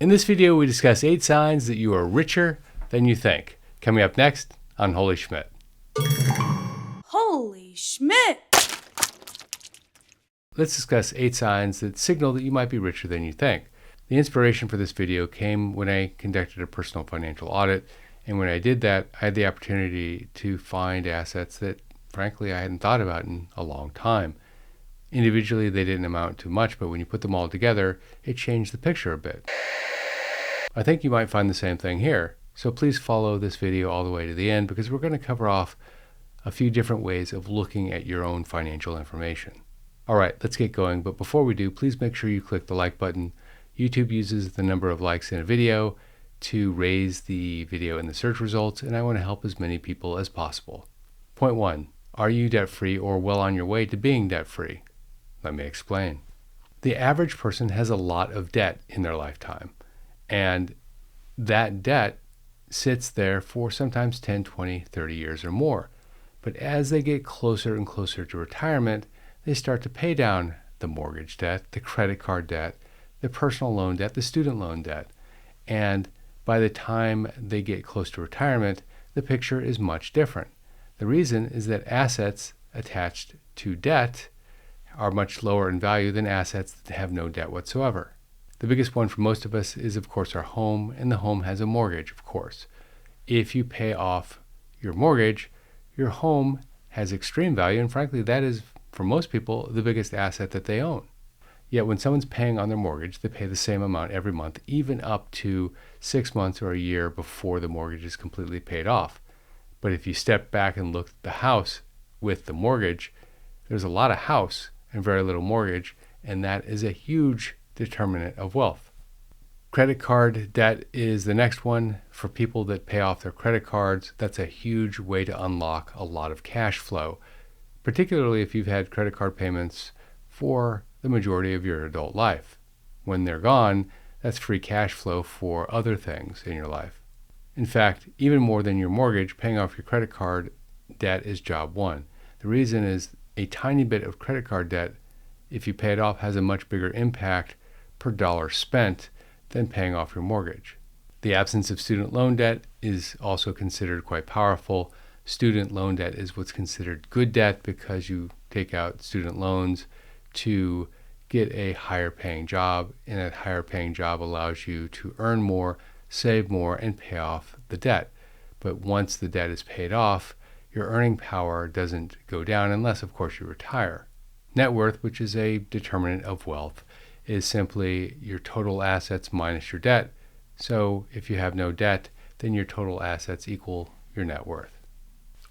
In this video, we discuss 8 signs that you are richer than you think. Coming up next on Holy Schmidt. Holy Schmidt! Let's discuss 8 signs that signal that you might be richer than you think. The inspiration for this video came when I conducted a personal financial audit, and when I did that, I had the opportunity to find assets that, frankly, I hadn't thought about in a long time. Individually, they didn't amount to much, but when you put them all together, it changed the picture a bit. I think you might find the same thing here, so please follow this video all the way to the end because we're going to cover off a few different ways of looking at your own financial information. All right, let's get going, but before we do, please make sure you click the like button. YouTube uses the number of likes in a video to raise the video in the search results, and I want to help as many people as possible. Point 1. Are you debt-free or well on your way to being debt-free? Let me explain. The average person has a lot of debt in their lifetime, and that debt sits there for sometimes 10, 20, 30 years or more. But as they get closer and closer to retirement, they start to pay down the mortgage debt, the credit card debt, the personal loan debt, the student loan debt. And by the time they get close to retirement, the picture is much different. The reason is that assets attached to debt are much lower in value than assets that have no debt whatsoever. The biggest one for most of us is, of course, our home, and the home has a mortgage, of course. If you pay off your mortgage, your home has extreme value, and frankly, that is, for most people, the biggest asset that they own. Yet when someone's paying on their mortgage, they pay the same amount every month, even up to 6 months or a year before the mortgage is completely paid off. But if you step back and look at the house with the mortgage, there's a lot of house and very little mortgage, and that is a huge determinant of wealth. Credit card debt is the next one. For people that pay off their credit cards, that's a huge way to unlock a lot of cash flow, particularly if you've had credit card payments for the majority of your adult life. When they're gone, that's free cash flow for other things in your life. In fact, even more than your mortgage, paying off your credit card debt is job one. The reason is a tiny bit of credit card debt, if you pay it off, has a much bigger impact per dollar spent than paying off your mortgage. The absence of student loan debt is also considered quite powerful. Student loan debt is what's considered good debt because you take out student loans to get a higher paying job, and that higher paying job allows you to earn more, save more, and pay off the debt. But once the debt is paid off, your earning power doesn't go down unless, of course, you retire. Net worth, which is a determinant of wealth, is simply your total assets minus your debt. So if you have no debt, then your total assets equal your net worth.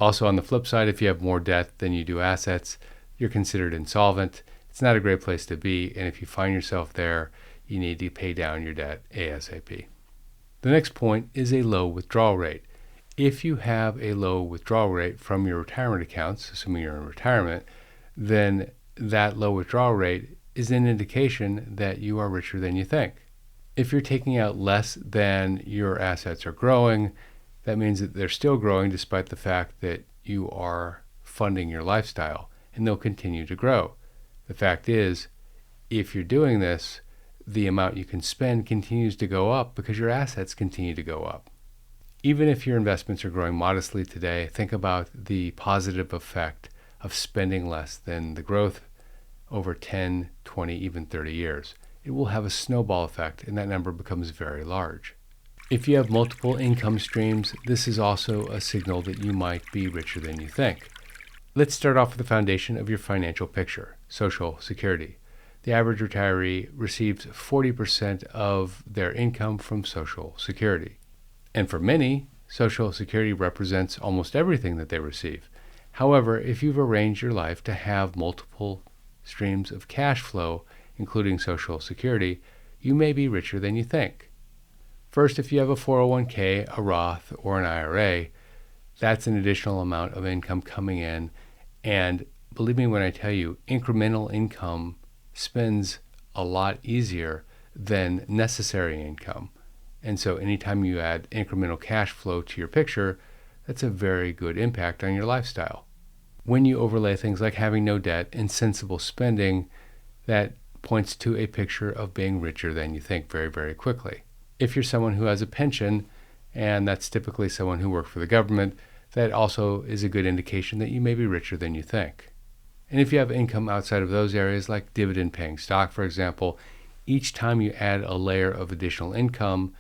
Also, on the flip side, if you have more debt than you do assets, you're considered insolvent. It's not a great place to be, and if you find yourself there, you need to pay down your debt ASAP. The next point is a low withdrawal rate. If you have a low withdrawal rate from your retirement accounts, assuming you're in retirement, then that low withdrawal rate is an indication that you are richer than you think. If you're taking out less than your assets are growing, that means that they're still growing despite the fact that you are funding your lifestyle, and they'll continue to grow. The fact is, if you're doing this, the amount you can spend continues to go up because your assets continue to go up. Even if your investments are growing modestly today, think about the positive effect of spending less than the growth over 10, 20, even 30 years. It will have a snowball effect, and that number becomes very large. If you have multiple income streams, this is also a signal that you might be richer than you think. Let's start off with the foundation of your financial picture, Social Security. The average retiree receives 40% of their income from Social Security. And for many, Social Security represents almost everything that they receive. However, if you've arranged your life to have multiple streams of cash flow, including Social Security, you may be richer than you think. First, if you have a 401k, a Roth, or an IRA, that's an additional amount of income coming in. And believe me when I tell you, incremental income spends a lot easier than necessary income. And so anytime you add incremental cash flow to your picture, that's a very good impact on your lifestyle. When you overlay things like having no debt and sensible spending, that points to a picture of being richer than you think very, very quickly. If you're someone who has a pension, and that's typically someone who worked for the government, that also is a good indication that you may be richer than you think. And if you have income outside of those areas, like dividend-paying stock, for example, each time you add a layer of additional income,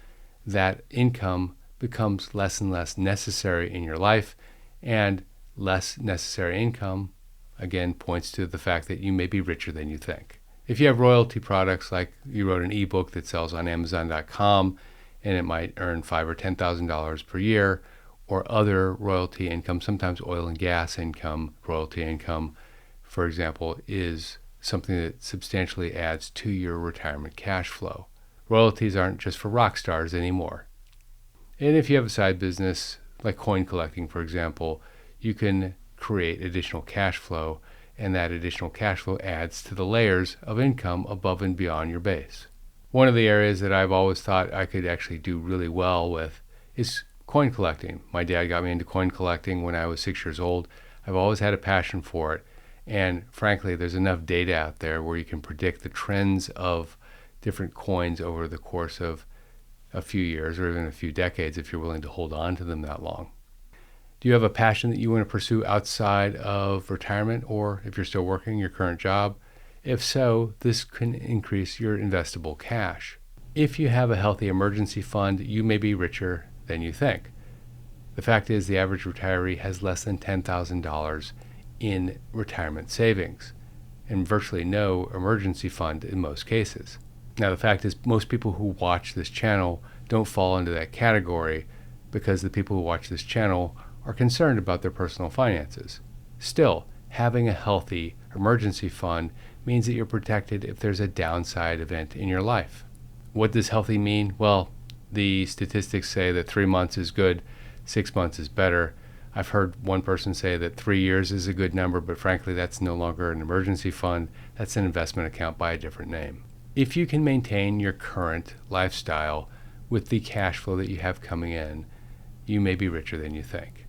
that income becomes less and less necessary in your life, and less necessary income, again, points to the fact that you may be richer than you think. If you have royalty products, like you wrote an ebook that sells on Amazon.com, and it might earn $5,000 or $10,000 per year, or other royalty income, sometimes oil and gas income, royalty income, for example, is something that substantially adds to your retirement cash flow. Royalties aren't just for rock stars anymore. And if you have a side business, like coin collecting, for example, you can create additional cash flow, and that additional cash flow adds to the layers of income above and beyond your base. One of the areas that I've always thought I could actually do really well with is coin collecting. My dad got me into coin collecting when I was 6 years old. I've always had a passion for it. And frankly, there's enough data out there where you can predict the trends of different coins over the course of a few years or even a few decades if you're willing to hold on to them that long. Do you have a passion that you want to pursue outside of retirement, or if you're still working your current job? If so, this can increase your investable cash. If you have a healthy emergency fund, you may be richer than you think. The fact is, the average retiree has less than $10,000 in retirement savings, and virtually no emergency fund in most cases. Now, the fact is, most people who watch this channel don't fall into that category because the people who watch this channel are concerned about their personal finances. Still, having a healthy emergency fund means that you're protected if there's a downside event in your life. What does healthy mean? Well, the statistics say that 3 months is good, 6 months is better. I've heard one person say that 3 years is a good number, but frankly, that's no longer an emergency fund. That's an investment account by a different name. If you can maintain your current lifestyle with the cash flow that you have coming in, you may be richer than you think.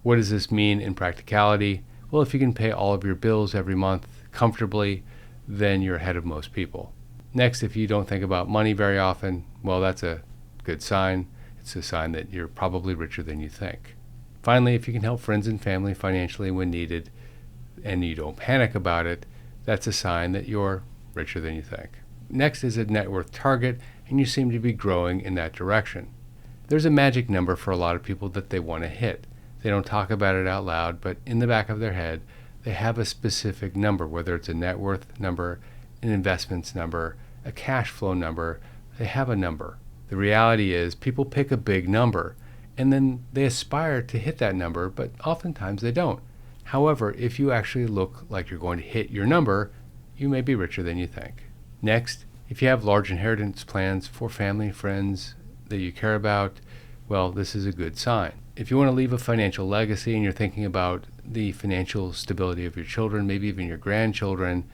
What does this mean in practicality? Well, if you can pay all of your bills every month comfortably, then you're ahead of most people. Next, if you don't think about money very often, well, that's a good sign. It's a sign that you're probably richer than you think. Finally, if you can help friends and family financially when needed, and you don't panic about it, that's a sign that you're richer than you think. Next is a net worth target, and you seem to be growing in that direction. There's a magic number for a lot of people that they want to hit. They don't talk about it out loud, but in the back of their head, they have a specific number, whether it's a net worth number, an investments number, a cash flow number. They have a number. The reality is people pick a big number, and then they aspire to hit that number, but oftentimes they don't. However, if you actually look like you're going to hit your number, you may be richer than you think. Next, if you have large inheritance plans for family, friends that you care about, well, this is a good sign. If you want to leave a financial legacy and you're thinking about the financial stability of your children, maybe even your grandchildren,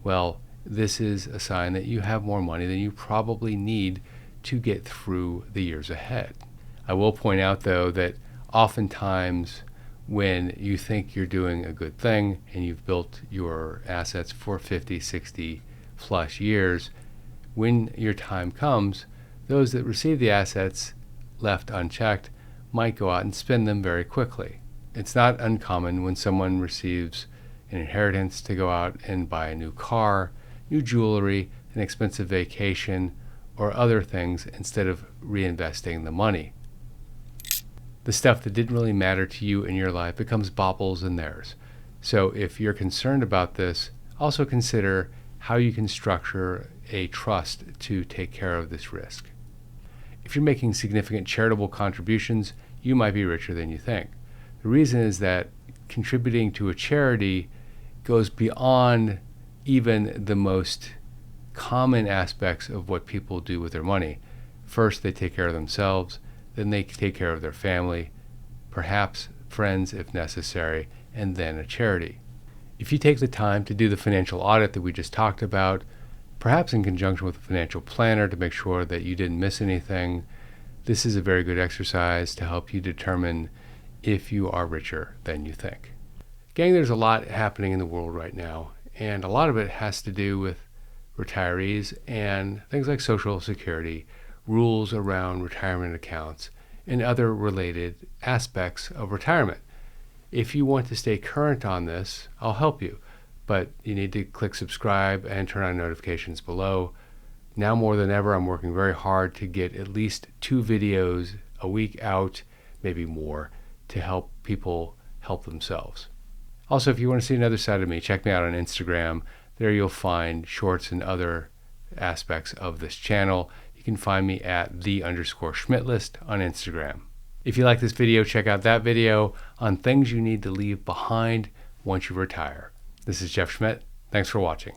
well, this is a sign that you have more money than you probably need to get through the years ahead. I will point out, though, that oftentimes when you think you're doing a good thing and you've built your assets for 50, 60 plus years, when your time comes, those that receive the assets left unchecked might go out and spend them very quickly. It's not uncommon when someone receives an inheritance to go out and buy a new car, new jewelry, an expensive vacation, or other things instead of reinvesting the money. The stuff that didn't really matter to you in your life becomes baubles in theirs. So if you're concerned about this, also consider how you can structure a trust to take care of this risk. If you're making significant charitable contributions, you might be richer than you think. The reason is that contributing to a charity goes beyond even the most common aspects of what people do with their money. First, they take care of themselves, then they take care of their family, perhaps friends if necessary, and then a charity. If you take the time to do the financial audit that we just talked about, perhaps in conjunction with a financial planner to make sure that you didn't miss anything, this is a very good exercise to help you determine if you are richer than you think. Gang, there's a lot happening in the world right now, and a lot of it has to do with retirees and things like Social Security, rules around retirement accounts and other related aspects of retirement. If you want to stay current on this, I'll help you, but you need to click subscribe and turn on notifications below. Now more than ever, I'm working very hard to get at least 2 videos a week out, maybe more, to help people help themselves. Also, if you want to see another side of me, check me out on Instagram. There you'll find shorts and other aspects of this channel. You can find me at _Schmidtlist on Instagram. If you like this video, check out that video on things you need to leave behind once you retire. This is Jeff Schmidt. Thanks for watching.